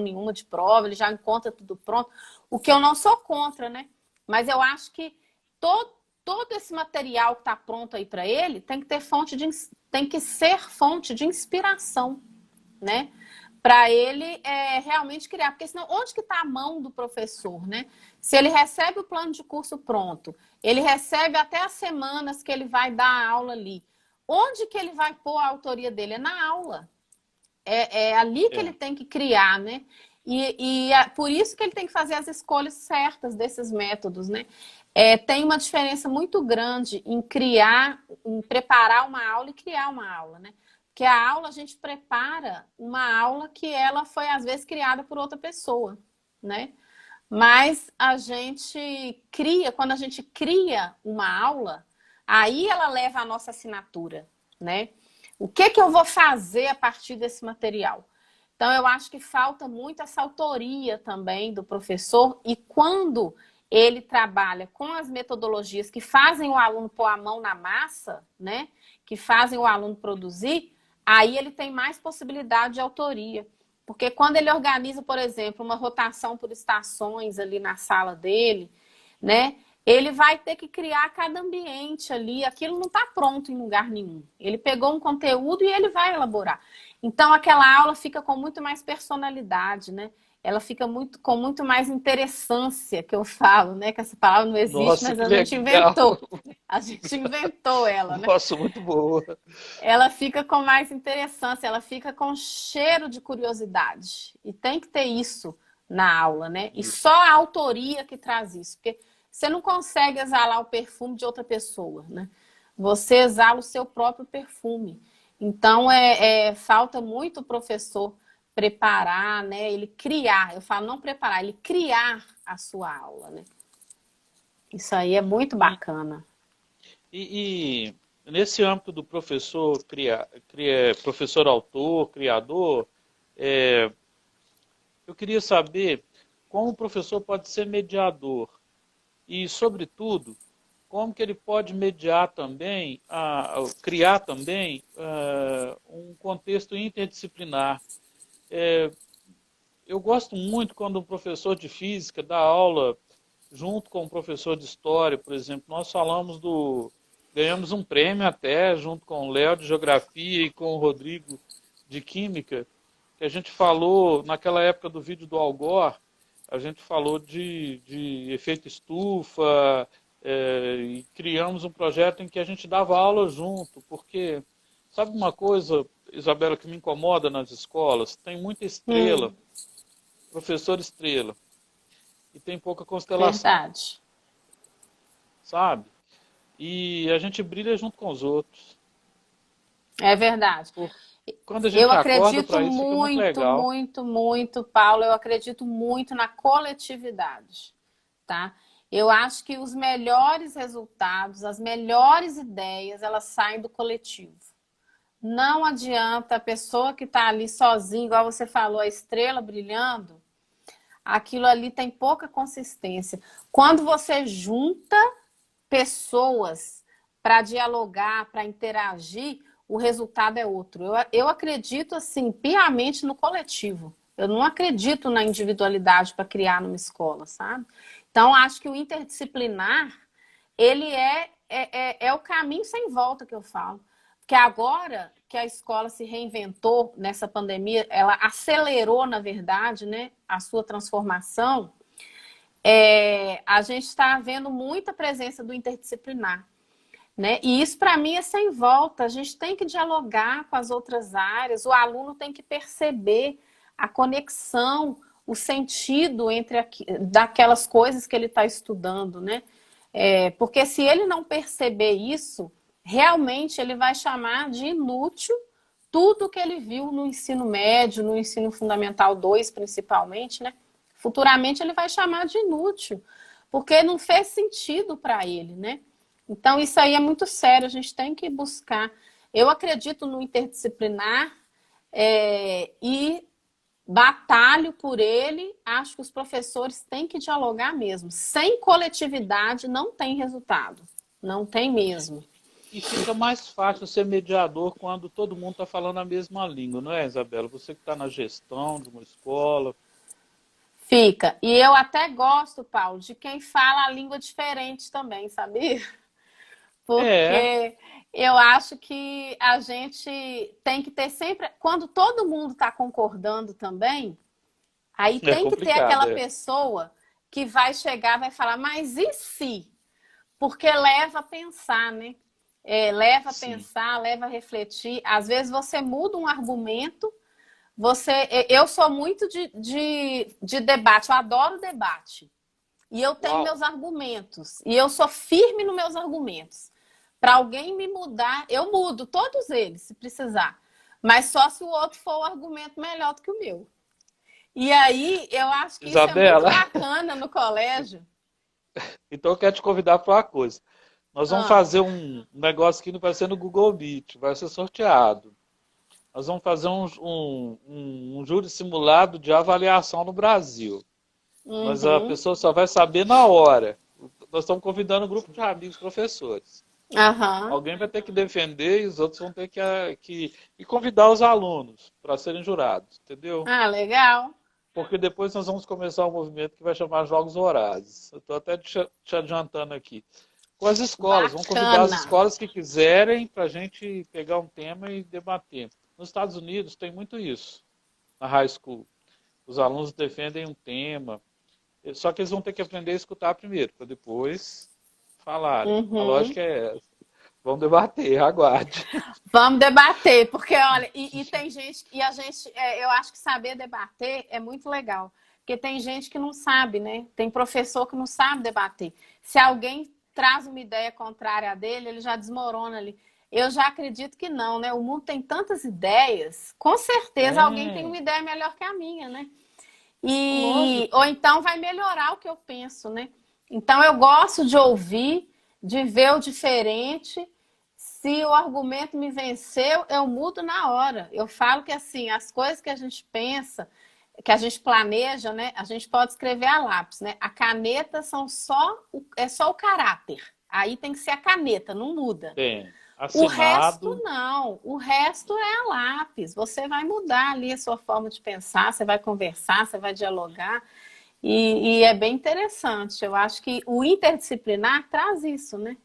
nenhuma de prova, ele já encontra tudo pronto. O que eu não sou contra, né? Mas eu acho que todo esse material que está pronto aí para ele tem que tem que ser fonte de inspiração, né? Para ele realmente criar. Porque senão, onde que está a mão do professor, né? Se ele recebe o plano de curso pronto, ele recebe até as semanas que ele vai dar a aula ali. Onde que ele vai pôr a autoria dele? É na aula. É ali que ele É. tem que criar, né? E é por isso que ele tem que fazer as escolhas certas desses métodos, né? Tem uma diferença muito grande em preparar uma aula e criar uma aula, né? Porque a aula, a gente prepara uma aula que ela foi, às vezes, criada por outra pessoa, né? Mas quando a gente cria uma aula, aí ela leva a nossa assinatura, né? O que eu vou fazer a partir desse material? Então, eu acho que falta muito essa autoria também do professor, e quando ele trabalha com as metodologias que fazem o aluno pôr a mão na massa, né? Que fazem o aluno produzir, aí ele tem mais possibilidade de autoria. Porque quando ele organiza, por exemplo, uma rotação por estações ali na sala dele, né? Ele vai ter que criar cada ambiente ali, aquilo não está pronto em lugar nenhum. Ele pegou um conteúdo e ele vai elaborar. Então, aquela aula fica com muito mais personalidade, né? Ela fica com muito mais interessância, que eu falo, né? Que essa palavra não existe, Nossa, mas que a gente legal! inventou. A gente inventou ela, né? Nossa, muito boa. Ela fica com mais interessância, ela fica com cheiro de curiosidade. E tem que ter isso na aula, né? E só a autoria que traz isso. Porque você não consegue exalar o perfume de outra pessoa, né? Você exala o seu próprio perfume. Então, falta muito o professor preparar, né? Ele criar, eu falo não preparar, ele criar a sua aula, né? Isso aí é muito E, bacana. nesse âmbito do professor, professor autor, criador, é, eu queria saber como o professor pode ser mediador e, sobretudo, como que ele pode mediar também, criar também um contexto interdisciplinar. É, eu gosto muito quando um professor de física dá aula junto com um professor de história, por exemplo. Ganhamos um prêmio até, junto com o Léo de Geografia e com o Rodrigo de Química, que a gente falou, naquela época do vídeo do Al Gore, a gente falou de efeito estufa, e criamos um projeto em que a gente dava aula junto, porque, sabe uma coisa, Isabela, que me incomoda nas escolas? Tem muita estrela, Hum, professor estrela, e tem pouca constelação, verdade. sabe? E a gente brilha junto com os outros. É verdade. Por... Quando a Eu gente acorda acredito para isso, fica muito muito, legal. muito, muito, Paulo, eu acredito muito na coletividade, tá? Eu acho que os melhores resultados, as melhores ideias, elas saem do coletivo, Não adianta a pessoa que está ali sozinha, igual você falou, a estrela brilhando, aquilo ali tem pouca consistência. Quando você junta pessoas para dialogar, para interagir, o resultado é outro. Eu acredito, assim, piamente no coletivo. Eu não acredito na individualidade para criar numa escola, sabe? Então, acho que o interdisciplinar, ele é o caminho sem volta que eu falo. Porque agora que a escola se reinventou nessa pandemia, ela acelerou, na verdade, né, a sua transformação, a gente está vendo muita presença do interdisciplinar. Né? E isso, para mim, é sem volta. A gente tem que dialogar com as outras áreas, o aluno tem que perceber a conexão, o sentido daquelas coisas que ele está estudando. Né? Porque se ele não perceber isso, realmente ele vai chamar de inútil tudo que ele viu no ensino médio, no ensino fundamental 2, principalmente, né? Futuramente ele vai chamar de inútil, porque não fez sentido para ele, né? Então, isso aí é muito sério, a gente tem que buscar. Eu acredito no interdisciplinar e batalho por ele. Acho que os professores têm que dialogar mesmo. Sem coletividade não tem resultado. Não tem mesmo. E fica mais fácil ser mediador quando todo mundo está falando a mesma língua, não é, Isabela? Você que está na gestão de uma escola. Fica. E eu até gosto, Paulo, de quem fala a língua diferente também, sabia? É, Porque eu acho que a gente tem que ter sempre. Quando todo mundo está concordando também, aí é tem que ter complicado, aquela é. pessoa que vai chegar, vai falar, mas e se? Porque leva a pensar, né? Leva a Sim. pensar, leva a refletir. Às vezes você muda um argumento. Eu sou muito de debate, eu adoro debate. E eu tenho Uau. meus argumentos. E eu sou firme nos meus argumentos. Para alguém me mudar, eu mudo todos eles, se precisar. Mas só se o outro for um argumento melhor do que o meu. E aí, eu acho que isso é muito Isabela, bacana no colégio. então eu quero te convidar para uma coisa. Nós vamos Ah, fazer um negócio que não vai ser no Google Meet, vai ser sorteado. Nós vamos fazer um júri simulado de avaliação no Brasil. Mas a uhum, pessoa só vai saber na hora. Nós estamos convidando um grupo de amigos professores. aham. Alguém vai ter que defender e os outros vão ter e convidar os alunos para serem jurados, entendeu? Ah, legal. Porque depois nós vamos começar um movimento que vai chamar Jogos Vorazes. Eu estou até te adiantando aqui. Com as escolas, vamos convidar as Bacana. escolas que quiserem para a gente pegar um tema e debater. Nos Estados Unidos tem muito isso, na high school. Os alunos defendem um tema, só que eles vão ter que aprender a escutar primeiro, para depois falarem. A Uhum. lógica é essa. Vamos debater, aguarde. Vamos debater, porque olha, e tem gente, e a gente, eu acho que saber debater é muito legal, porque tem gente que não sabe, né? Tem professor que não sabe debater. Se alguém traz uma ideia contrária à dele, ele já desmorona ali. Eu já acredito que não, né? O mundo tem tantas ideias, com certeza alguém tem Tem, uma ideia melhor que a minha, né? lógico. Ou então vai melhorar o que eu penso, né? Então eu gosto de ouvir, de ver o diferente. Se o argumento me venceu, eu mudo na hora. Eu falo que assim, as coisas que a gente pensa, que a gente planeja, né? A gente pode escrever a lápis, né? A caneta é só o caráter. Aí tem que ser a caneta, não muda. Tem. O resto Assinado. não, o resto é a lápis. Você vai mudar ali a sua forma de pensar, você vai conversar, você vai dialogar. E é bem interessante. Eu acho que o interdisciplinar traz isso, né?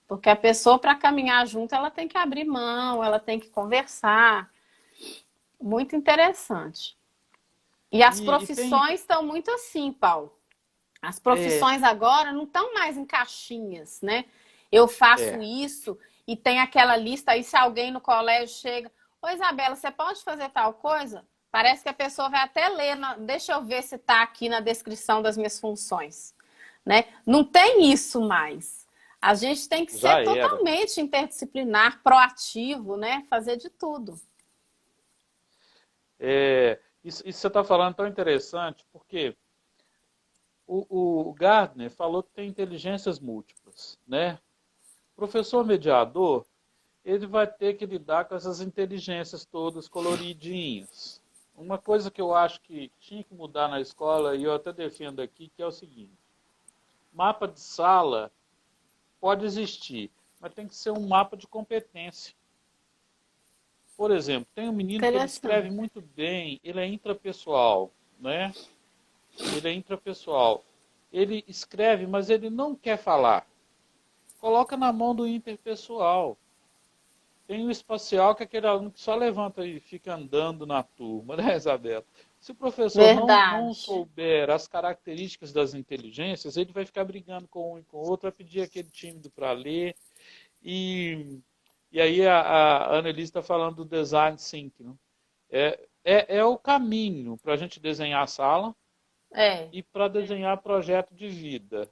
Porque a pessoa, para caminhar junto, ela tem que abrir mão, ela tem que conversar. Muito interessante. E as E tem. profissões estão muito assim, Paulo. As É, profissões agora não estão mais em caixinhas, né? Eu faço é. isso e tem aquela lista aí, se alguém no colégio chega, ô Isabela, você pode fazer tal coisa? Parece que a pessoa vai até ler, deixa eu ver se está aqui na descrição das minhas funções, né? Não tem isso mais. A gente tem que ser Já era. totalmente interdisciplinar, proativo, né? Fazer de tudo. Isso você está falando tão interessante, porque o Gardner falou que tem inteligências múltiplas, né? Professor mediador, ele vai ter que lidar com essas inteligências todas coloridinhas. Uma coisa que eu acho que tinha que mudar na escola, e eu até defendo aqui, que é o seguinte: mapa de sala pode existir, mas tem que ser um mapa de competência. Por exemplo, tem um menino que ele escreve Interessante. muito bem, ele é intrapessoal, né? Ele é intrapessoal. Ele escreve, mas ele não quer falar. Coloca na mão do interpessoal. Tem o espacial, que é aquele aluno que só levanta e fica andando na turma, né, Isabela? Se o professor não Verdade. souber as características das inteligências, ele vai ficar brigando com um e com o outro, vai pedir aquele tímido para ler. E, e aí a Annelise está falando do design thinking. Né? É o caminho para a gente desenhar a sala É. e para desenhar projeto de vida.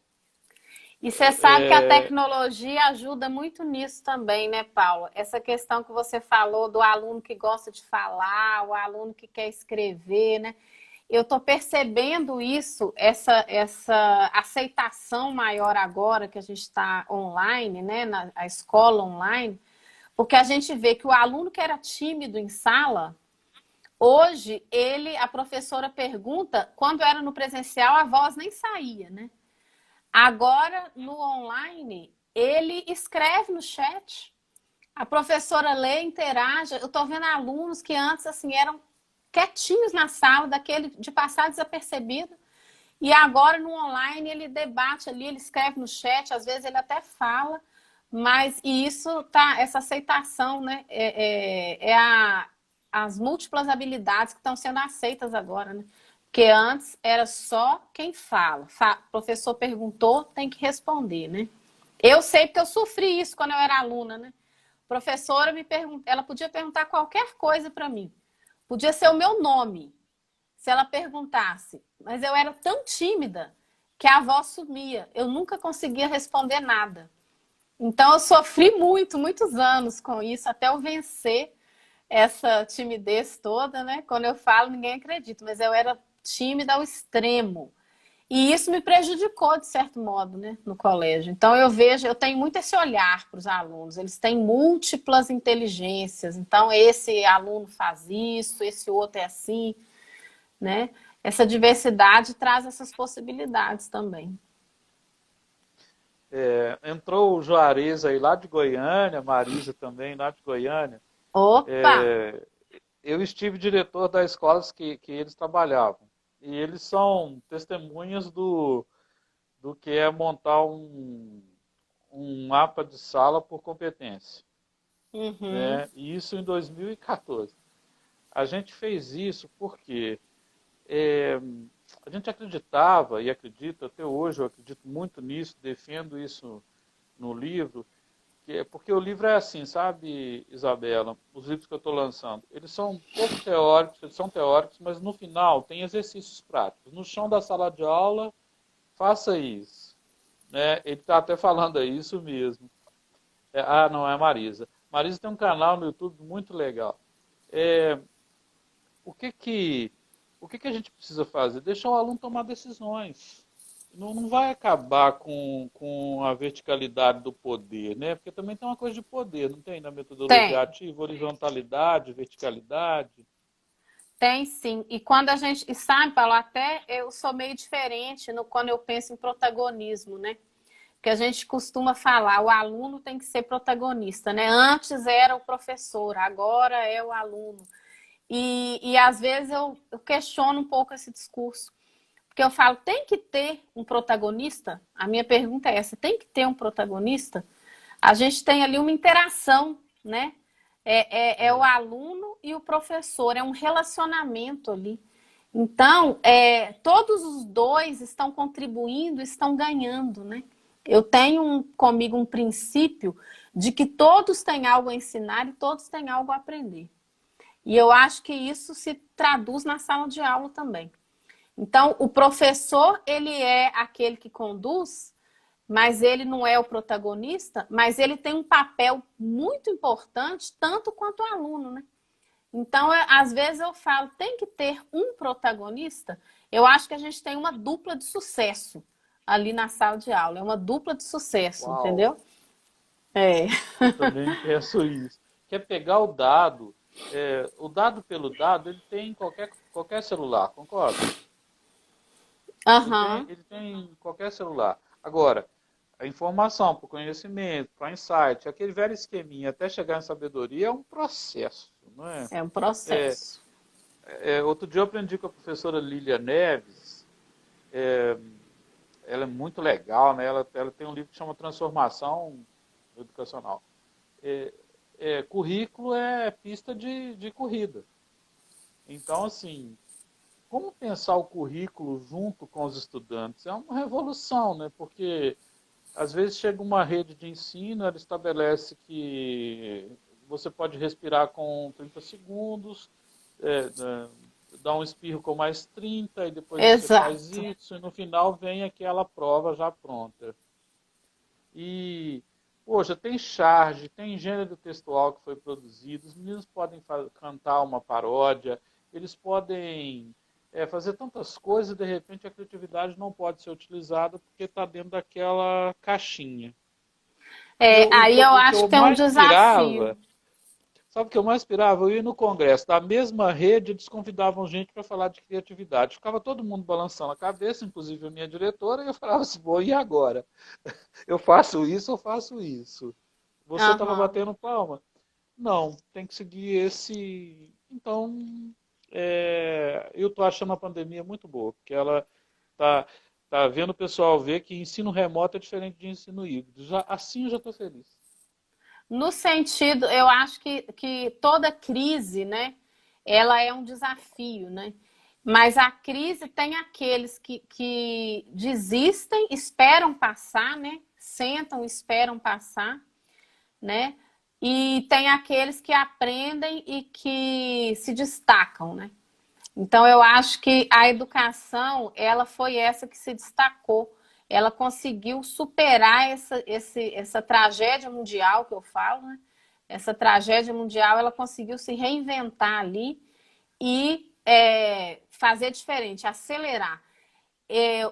E você sabe que a tecnologia ajuda muito nisso também, né, Paula? Essa questão que você falou do aluno que gosta de falar, o aluno que quer escrever, né? Eu estou percebendo isso, essa aceitação maior agora que a gente está online, né, a escola online, porque a gente vê que o aluno que era tímido em sala, hoje a professora pergunta, quando era no presencial, a voz nem saía, né? Agora, no online, ele escreve no chat, a professora lê, interage. Eu estou vendo alunos que antes assim eram quietinhos na sala, daquele de passar desapercebido, e agora no online ele debate ali, ele escreve no chat, às vezes ele até fala, mas e isso tá, essa aceitação, né? As múltiplas habilidades que estão sendo aceitas agora, né? Porque antes era só quem fala. O professor perguntou, tem que responder, né? Eu sei porque eu sofri isso quando eu era aluna, né? A professora ela podia perguntar qualquer coisa para mim. Podia ser o meu nome, se ela perguntasse. Mas eu era tão tímida que a voz sumia. Eu nunca conseguia responder nada. Então eu sofri muito, muitos anos com isso, até eu vencer essa timidez toda, né? Quando eu falo, ninguém acredita, mas eu era tímida ao extremo. E isso me prejudicou, de certo modo, né, no colégio. Então, eu tenho muito esse olhar para os alunos. Eles têm múltiplas inteligências. Então, esse aluno faz isso, esse outro é assim, né? Essa diversidade traz essas possibilidades também. Entrou o Juarez aí lá de Goiânia, Marisa também lá de Goiânia. Opa! Eu estive diretor das escolas que eles trabalhavam. E eles são testemunhas do que é montar um mapa de sala por competência. Uhum. Né? E isso em 2014. A gente fez isso porque a gente acreditava, e acredito até hoje, eu acredito muito nisso, defendo isso no livro, porque o livro é assim, sabe, Isabela? Os livros que eu estou lançando, eles são um pouco teóricos, eles são teóricos, mas no final tem exercícios práticos. No chão da sala de aula, faça isso. Né? Ele está até falando isso mesmo. Não, é a Marisa. Marisa tem um canal no YouTube muito legal. É, o que que, o que que a gente precisa fazer? Deixar o aluno tomar decisões. Não vai acabar com a verticalidade do poder, né? Porque também tem uma coisa de poder, não tem na metodologia Tem. ativa, horizontalidade, verticalidade. Tem sim. E quando a gente. E sabe, Paulo, até eu sou meio diferente quando eu penso em protagonismo, né? Que a gente costuma falar, o aluno tem que ser protagonista, né? Antes era o professor, agora é o aluno. E às vezes eu questiono um pouco esse discurso. Porque eu falo, tem que ter um protagonista? A minha pergunta é essa, tem que ter um protagonista? A gente tem ali uma interação, né? É o aluno e o professor, é um relacionamento ali. Então, todos os dois estão contribuindo, estão ganhando, né? Eu tenho comigo um princípio de que todos têm algo a ensinar e todos têm algo a aprender. E eu acho que isso se traduz na sala de aula também. Então, o professor, ele é aquele que conduz, mas ele não é o protagonista, mas ele tem um papel muito importante, tanto quanto o aluno, né? Então, às vezes eu falo, tem que ter um protagonista. Eu acho que a gente tem uma dupla de sucesso ali na sala de aula. É uma dupla de sucesso, Uau! entendeu? É. Eu também penso isso. Que é pegar o dado pelo dado, ele tem em qualquer celular, concorda? Aham. Ele tem em qualquer celular. Agora, a informação para o conhecimento, para o insight, aquele velho esqueminha até chegar em sabedoria é um processo, não é? É um É, processo. outro dia eu aprendi com a professora Lília Neves, ela é muito legal, né? Ela tem um livro que chama Transformação Educacional. É, currículo é pista de corrida. Então, assim, como pensar o currículo junto com os estudantes? É uma revolução, né? Porque às vezes chega uma rede de ensino, ela estabelece que você pode respirar com 30 segundos, dá um espirro com mais 30 e depois você faz Exato. isso, e no final vem aquela prova já pronta. E, poxa, tem charge, tem gênero textual que foi produzido, os meninos podem cantar uma paródia, eles podem fazer tantas coisas e de repente a criatividade não pode ser utilizada porque está dentro daquela caixinha. E É, aí eu o que acho eu que tem um mais desafio. pirava, sabe o que eu mais pirava? Eu ia no congresso da mesma rede, eles convidavam gente para falar de criatividade. Ficava todo mundo balançando a cabeça, inclusive a minha diretora, e eu falava assim, bom, e agora? Eu faço isso, eu faço isso. Você estava Aham. batendo palma? Não, tem que seguir esse. Então, eu estou achando a pandemia muito boa, porque ela tá, tá vendo o pessoal ver que ensino remoto é diferente de ensino híbrido. Assim eu já estou feliz. No sentido, eu acho que toda crise, né, ela é um desafio, né? Mas a crise tem aqueles que desistem, esperam passar, né? Sentam, esperam passar, né? E tem aqueles que aprendem e que se destacam, né? Então, eu acho que a educação, ela foi essa que se destacou. Ela conseguiu superar essa tragédia mundial que eu falo, né? Essa tragédia mundial, ela conseguiu se reinventar ali e fazer diferente, acelerar.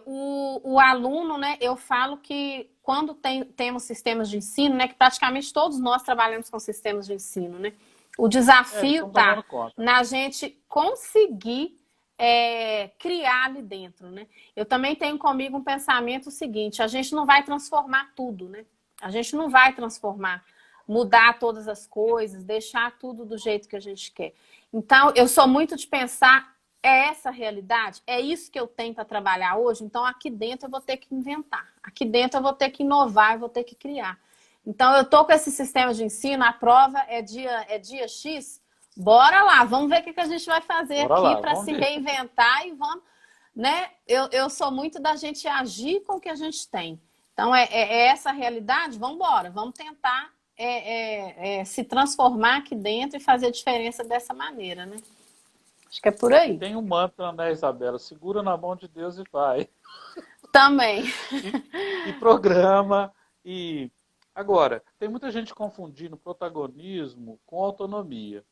O aluno, né? Eu falo que quando temos sistemas de ensino, né? Que praticamente todos nós trabalhamos com sistemas de ensino, né? O Eles desafio estão tá tomando conta. na gente conseguir criar ali dentro, né? Eu também tenho comigo um pensamento seguinte: a gente não vai transformar tudo, né? A gente não vai transformar, mudar todas as coisas, deixar tudo do jeito que a gente quer. Então, eu sou muito de pensar essa a realidade? É isso que eu tenho para trabalhar hoje? Então, aqui dentro eu vou ter que inventar. Aqui dentro eu vou ter que inovar, eu vou ter que criar. Então, eu estou com esse sistema de ensino, a prova é dia X. Bora lá, vamos ver o que a gente vai fazer Bora aqui lá, para vamos se ver. reinventar e vamos, né? Eu sou muito da gente agir com o que a gente tem. Então, é essa a realidade? Vamos embora, vamos tentar se transformar aqui dentro e fazer a diferença dessa maneira, né? Acho que é por E aí. tem um mantra, né, Isabela? Segura na mão de Deus e vai. Também. E, e programa. E agora, tem muita gente confundindo protagonismo com autonomia.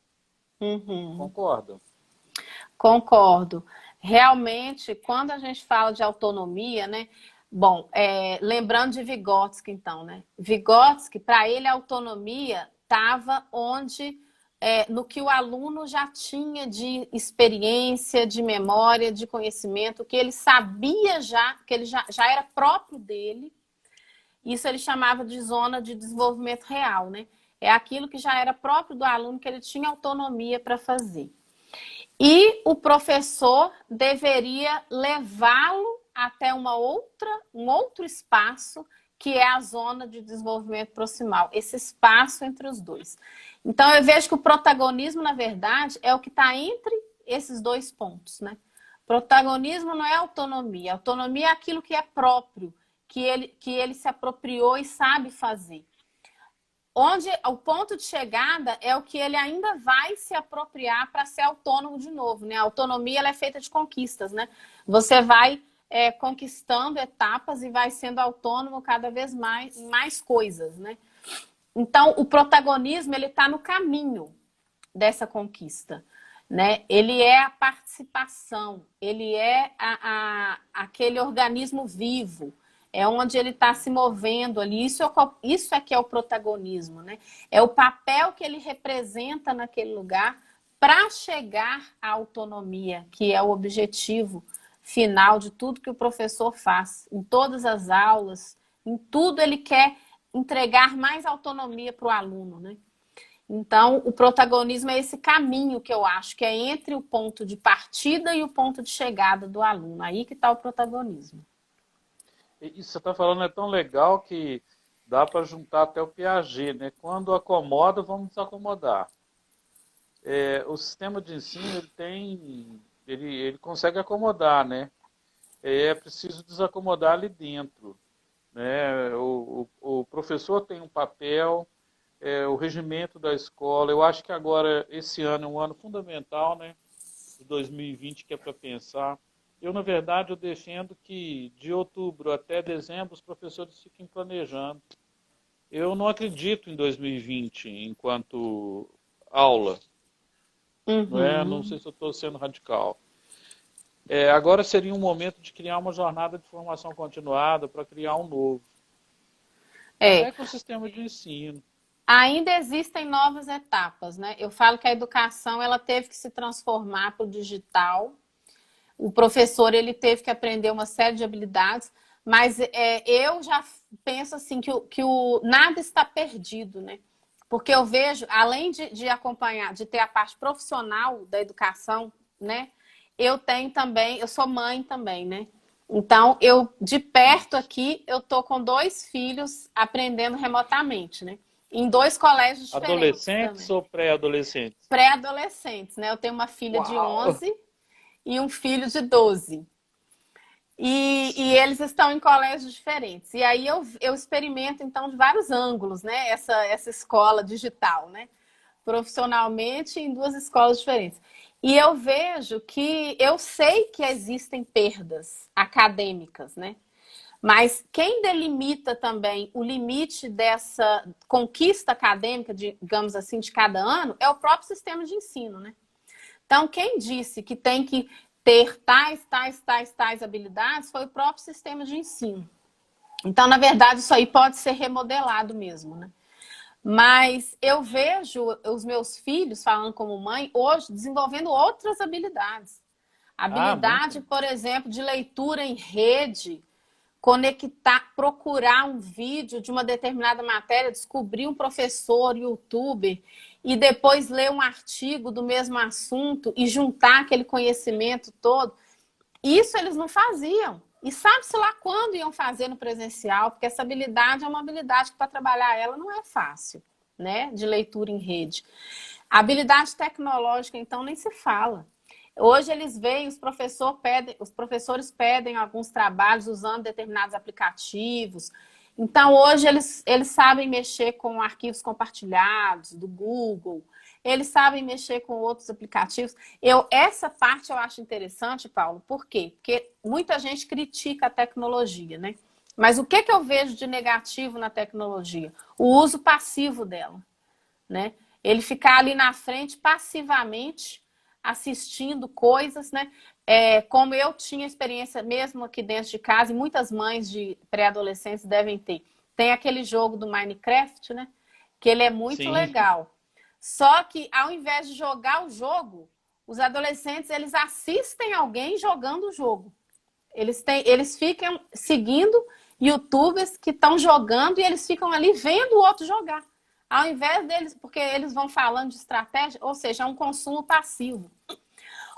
Uhum. Concorda? Concordo. Realmente, quando a gente fala de autonomia, né? Bom, lembrando de Vygotsky, então, né? Vygotsky, para ele, a autonomia estava onde, no que o aluno já tinha de experiência, de memória, de conhecimento, que ele sabia já, que ele já era próprio dele. Isso ele chamava de zona de desenvolvimento real, né? É aquilo que já era próprio do aluno, que ele tinha autonomia para fazer. E o professor deveria levá-lo até um outro espaço, que é a zona de desenvolvimento proximal, esse espaço entre os dois. Então, eu vejo que o protagonismo, na verdade, é o que está entre esses dois pontos, né? Protagonismo não é autonomia. Autonomia é aquilo que é próprio, que ele se apropriou e sabe fazer. Onde o ponto de chegada é o que ele ainda vai se apropriar para ser autônomo de novo, né? A autonomia ela é feita de conquistas, né? Você vai conquistando etapas e vai sendo autônomo cada vez mais em mais coisas, né? Então, o protagonismo ele está no caminho dessa conquista, né? Ele é a participação, ele é aquele organismo vivo, é onde ele está se movendo ali. Isso é que é o protagonismo, né? É o papel que ele representa naquele lugar para chegar à autonomia, que é o objetivo final de tudo que o professor faz. Em todas as aulas, em tudo ele quer entregar mais autonomia para o aluno, né? Então, o protagonismo é esse caminho que eu acho que é entre o ponto de partida e o ponto de chegada do aluno. Aí que está o protagonismo. E você está falando é tão legal que dá para juntar até o Piaget, né? Quando acomoda, vamos desacomodar. O sistema de ensino ele consegue acomodar, né? É preciso desacomodar ali dentro, né? O professor tem um papel, o regimento da escola. Eu acho que agora esse ano é um ano fundamental, né? De 2020 que é para pensar. Eu, na verdade, eu defendo que de outubro até dezembro os professores fiquem planejando. Eu não acredito em 2020 enquanto aula, não é? Não sei se eu estou sendo radical. Agora seria um momento de criar uma jornada de formação continuada para criar um novo. Até com o sistema de ensino. Ainda existem novas etapas, né? Eu falo que a educação ela teve que se transformar para o digital. O professor ele teve que aprender uma série de habilidades, mas eu já penso assim que nada está perdido, né? Porque eu vejo, além de acompanhar, de ter a parte profissional da educação, né? Eu tenho também, eu sou mãe também, né? Então, eu de perto aqui, eu tô com 2 filhos aprendendo remotamente, né? Em 2 colégios diferentes. Adolescentes também. ou pré-adolescentes? Pré-adolescentes, né? Eu tenho uma filha de 11 e um filho de 12. E eles estão em colégios diferentes. E aí eu experimento, então, de vários ângulos, né? Essa escola digital, né? Profissionalmente em 2 escolas diferentes. E eu vejo que eu sei que existem perdas acadêmicas, né? Mas quem delimita também o limite dessa conquista acadêmica, digamos assim, de cada ano, é o próprio sistema de ensino, né? Então, quem disse que tem que ter tais habilidades foi o próprio sistema de ensino. Então, na verdade, isso aí pode ser remodelado mesmo, né? Mas eu vejo os meus filhos, falando como mãe, hoje desenvolvendo outras habilidades. Habilidade, por exemplo, de leitura em rede, conectar, procurar um vídeo de uma determinada matéria, descobrir um professor, youtuber, e depois ler um artigo do mesmo assunto e juntar aquele conhecimento todo. Isso eles não faziam. E sabe-se lá quando iam fazer no presencial, porque essa habilidade é uma habilidade que para trabalhar ela não é fácil, né? De leitura em rede. A habilidade tecnológica, então, nem se fala. Hoje eles veem, os professores pedem alguns trabalhos usando determinados aplicativos. Então, hoje eles sabem mexer com arquivos compartilhados do Google, eles sabem mexer com outros aplicativos. Essa parte eu acho interessante, Paulo. Por quê? Porque muita gente critica a tecnologia, né? Mas o que eu vejo de negativo na tecnologia? O uso passivo dela, né? Ele ficar ali na frente passivamente assistindo coisas, né? Como eu tinha experiência mesmo aqui dentro de casa, e muitas mães de pré-adolescentes devem ter. Tem aquele jogo do Minecraft, né? Que ele é muito legal. Só que ao invés de jogar o jogo, os adolescentes eles assistem alguém jogando o jogo. Eles ficam seguindo YouTubers que estão jogando e eles ficam ali vendo o outro jogar. Ao invés deles, porque eles vão falando de estratégia, ou seja, é um consumo passivo.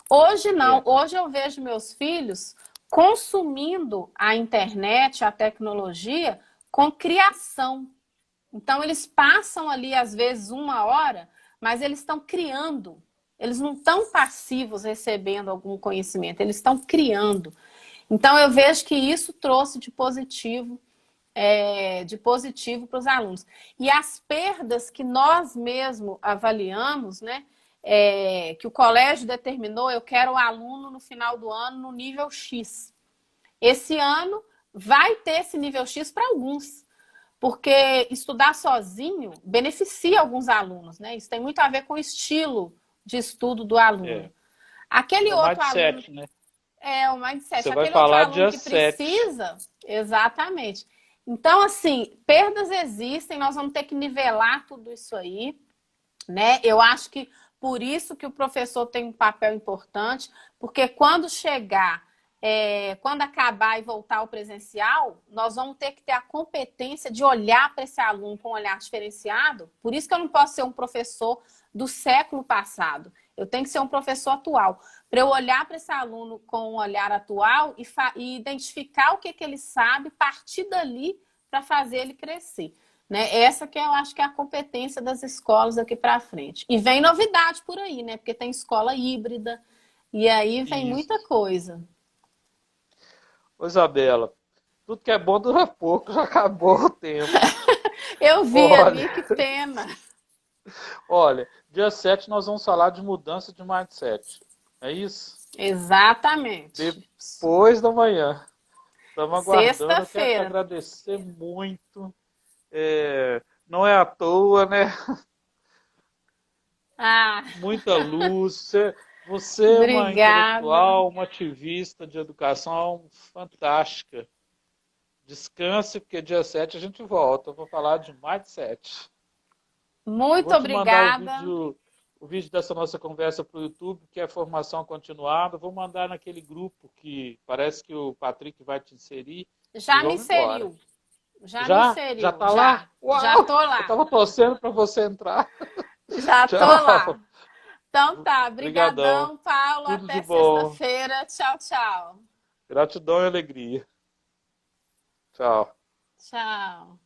Hoje não, hoje eu vejo meus filhos consumindo a internet, a tecnologia, com criação. Então eles passam ali, às vezes, 1 hora, mas eles estão criando. Eles não estão passivos recebendo algum conhecimento, eles estão criando. Então eu vejo que isso trouxe de positivo para os alunos. E as perdas que nós mesmos avaliamos, né, que o colégio determinou, eu quero o aluno no final do ano no nível X. Esse ano vai ter esse nível X para alguns, porque estudar sozinho beneficia alguns alunos, né? Isso tem muito a ver com o estilo de estudo do aluno. Aquele outro mindset, aluno... né? É, o mindset. Você vai Aquele outro falar aluno dia que 7. precisa, exatamente. Então, assim, perdas existem, nós vamos ter que nivelar tudo isso aí, né? Eu acho que por isso que o professor tem um papel importante, porque quando chegar, quando acabar e voltar ao presencial, nós vamos ter que ter a competência de olhar para esse aluno com um olhar diferenciado. Por isso que eu não posso ser um professor do século passado. Eu tenho que ser um professor atual. Para eu olhar para esse aluno com um olhar atual e identificar o que ele sabe, partir dali para fazer ele crescer. Né? Essa que eu acho que é a competência das escolas daqui para frente. E vem novidade por aí, né? Porque tem escola híbrida, e aí vem muita Isso. coisa. Ô, Isabela, tudo que é bom dura pouco, já acabou o tempo. Eu vi Olha, ali, que pena. olha, dia 7 nós vamos falar de mudança de mindset. É isso? Exatamente. Depois da manhã. Estamos aguardando. Eu quero te Sexta-feira. agradecer muito. Não é à toa, né? Ah, Muita luz. Você é uma obrigada. intelectual, uma ativista de educação fantástica. Descanse, porque dia 7 a gente volta. Eu vou falar de mindset. Eu Muito vou te mandar obrigada. o vídeo dessa nossa conversa para o YouTube, que é formação continuada. Vou mandar naquele grupo que parece que o Patrick vai te inserir e Já me vamos embora. inseriu. Já me Já? Já inseriu. tá lá? Já. Já Uau! tô Eu lá. tava torcendo para você entrar. Já tô Tchau. lá. Então tá. Obrigadão. Brigadão, Paulo. Tudo de Até bom. sexta-feira. Tchau, tchau. Gratidão e alegria. Tchau. Tchau.